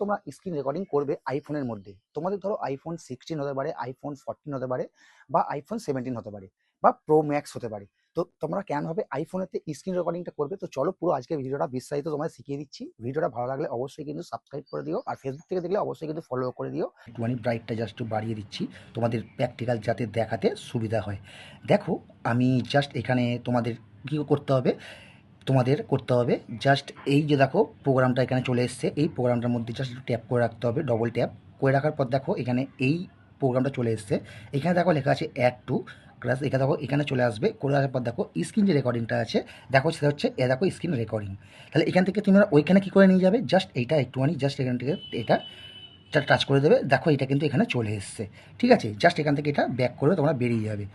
তোমরা screen recording করবে আইফোনের মধ্যে, তোমাদের ধরো আইফোন 16 হতে পারে, আইফোন 14 হতে পারে, বা আইফোন 17 হতে পারে, বা প্রো ম্যাক্স হতে পারে। তো তোমরা কেন হবে আইফোনেতে স্ক্রিন রেকর্ডিংটা করবে? তো চলো পুরো আজকে ভিডিওটা বিস্তারিত তোমায় শিখিয়ে দিচ্ছি। ভিডিওটা ভালো লাগলে অবশ্যই কিন্তু সাবস্ক্রাইব করে দিও, আর ফেসবুক থেকে দেখলে অবশ্যই কিন্তু ফলো করে দিও। একটুখানি ব্রাইটটা জাস্ট একটু বাড়িয়ে দিচ্ছি তোমাদের প্র্যাকটিক্যাল যাতে দেখাতে সুবিধা হয়। দেখো, আমি জাস্ট এখানে তোমাদের কী করতে হবে, জাস্ট এই যে দেখো প্রোগ্রামটা এখানে চলে এসছে, এই প্রোগ্রামটার মধ্যে জাস্ট একটু ট্যাপ করে রাখতে হবে, ডবল ট্যাপ করে রাখার পর দেখো এখানে এই প্রোগ্রামটা চলে এসছে। এখানে দেখো লেখা আছে অ্যাড টু ক্লাস, এখানে দেখো এখানে চলে আসবে। করে আসার পর দেখো স্ক্রিন যে রেকর্ডিংটা আছে, দেখো সেটা হচ্ছে দেখো স্ক্রিন রেকর্ডিং। তাহলে এখান থেকে তোমরা ওইখানে কী করে নিয়ে যাবে, জাস্ট এইটা একটুখানি জাস্ট এখান থেকে এটা টাচ করে দেবে। দেখো এটা কিন্তু এখানে চলে এসছে, ঠিক আছে। জাস্ট এখান থেকে এটা ব্যাক করবে, তোমরা বেরিয়ে যাবে।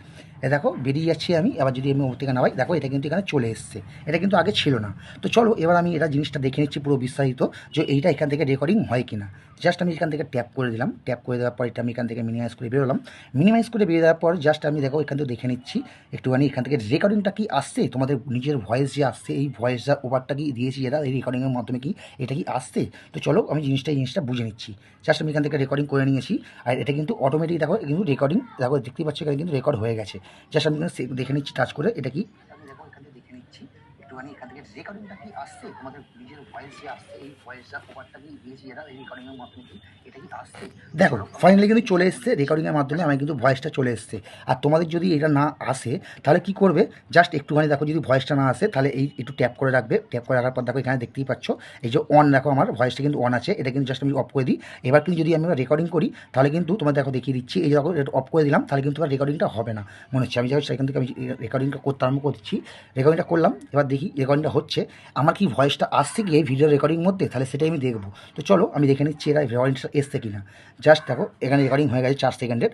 দেখো বেরিয়ে যাচ্ছি আমি। আবার যদি আমি ওর থেকে নামাই, দেখো এটা কিন্তু এখানে চলে এসছে, এটা কিন্তু আগে ছিল না। তো চলো এবার আমি এটা জিনিসটা দেখে নিচ্ছি পুরো বিস্তারিত, যে এইটা এখান থেকে রেকর্ডিং হয় কিনা। জাস্ট আমি এখান থেকে ট্যাপ করে দিলাম, ট্যাপ করে দেওয়ার পর এটা আমি এখান থেকে মিনিমাইজ করে বেরোলাম। মিনিমাইজ করে বেরিয়ে দেওয়ার পর জাস্ট আমি দেখো এখান থেকে দেখে নিচ্ছি একটুখানি এখান থেকে রেকর্ডিংটা কি আসছে, তোমাদের নিজের ভয়েস যে আসছে, এই ভয়েসটা ওভারটা কি দিয়েছি এরা এই রেকর্ডিংয়ের মাধ্যমে, কি এটা কি আসছে। তো চলো আমি জিনিসটা বুঝে নিচ্ছি। জাস্ট আমি এখান থেকে রেকর্ডিং করে নিয়েছি, আর এটা কিন্তু অটোমেটিক দেখো কিন্তু রেকর্ডিং, দেখো দেখতেই পাচ্ছি এখানে কিন্তু রেকর্ড হয়ে গেছে। জাস্ট আমি দেখে নিচ্ছি টাচ করে এটা কি, দেখো এখান থেকে দেখে নিচ্ছি একটুখানি এখান থেকে রেকর্ডিংটা কি আসছে, তোমাদের নিজের ভয়েস যে আসছে এই ভয়েসটা ওভারটা কি দিয়েছি এরা এই রেকর্ডিংয়ের মাধ্যমে, কি এটা কি আসছে। দেখো ফাইনালি কিন্তু চলে এসছে রেকর্ডিংয়ের মাধ্যমে, আমার কিন্তু ভয়েসটা চলে এসছে। আর তোমাদের যদি এটা না আসে তাহলে কি করবে, জাস্ট একটুখানি দেখো যদি ভয়েসটা না আসে তাহলে এই একটু ট্যাপ করে রাখবে। ট্যাপ করে রাখার পর দেখো এখানে দেখতেই পাচ্ছ এই যে অন, দেখো আমার ভয়েসটা কিন্তু অন আছে, এটা কিন্তু জাস্ট আমি অফ করে দিই। এবার কিন্তু যদি আমি রেকর্ডিং করি তাহলে কিন্তু তোমার দেখো দেখিয়ে দিচ্ছি, এই দেখো এটা অফ করে দিলাম, তাহলে কিন্তু আর রেকর্ডিংটা হবে না মনে হচ্ছে। আমি জাস্ট এখান থেকে আমি রেকর্ডিংটা করতে আরম্ভ করছি, রেকর্ডিংটা করলাম। এবার দেখি রেকর্ডিংটা হচ্ছে, আমার কি ভয়েসটা আসছে কি এই ভিডিও রেকর্ডিং মধ্যে, তাহলে সেটাই আমি দেখবো। তো চলো আমি দেখে নিচ্ছি এরা রেকর্ডিংটা এসছে কিনা। জাস্ট দেখো এখানে রেকর্ডিং হয়ে গেছে 4 সেকেন্ডের।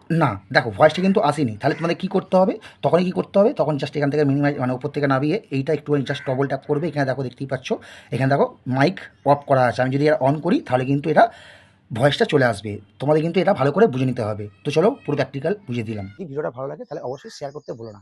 না, দেখো ভয়েসটা কিন্তু আসেনি। তাহলে তোমাদের কী করতে হবে, তখনই কী করতে হবে, তখন জাস্ট এখান থেকে মিনিমাইজ মানে উপর থেকে নামিয়ে এইটা একটু জাস্ট ডবল ট্যাপ করবে। এখানে দেখো দেখতেই পাচ্ছ এখানে দেখো মাইক অফ করা আছে, আমি যদি এটা অন করি তাহলে কিন্তু এটা ভয়েসটা চলে আসবে। তোমাদের কিন্তু এটা ভালো করে বুঝে নিতে হবে। তো চলো পুরো প্র্যাকটিক্যাল বুঝিয়ে দিলাম। যদি ভিডিওটা ভালো লাগে তাহলে অবশ্যই শেয়ার করতে ভুলো না।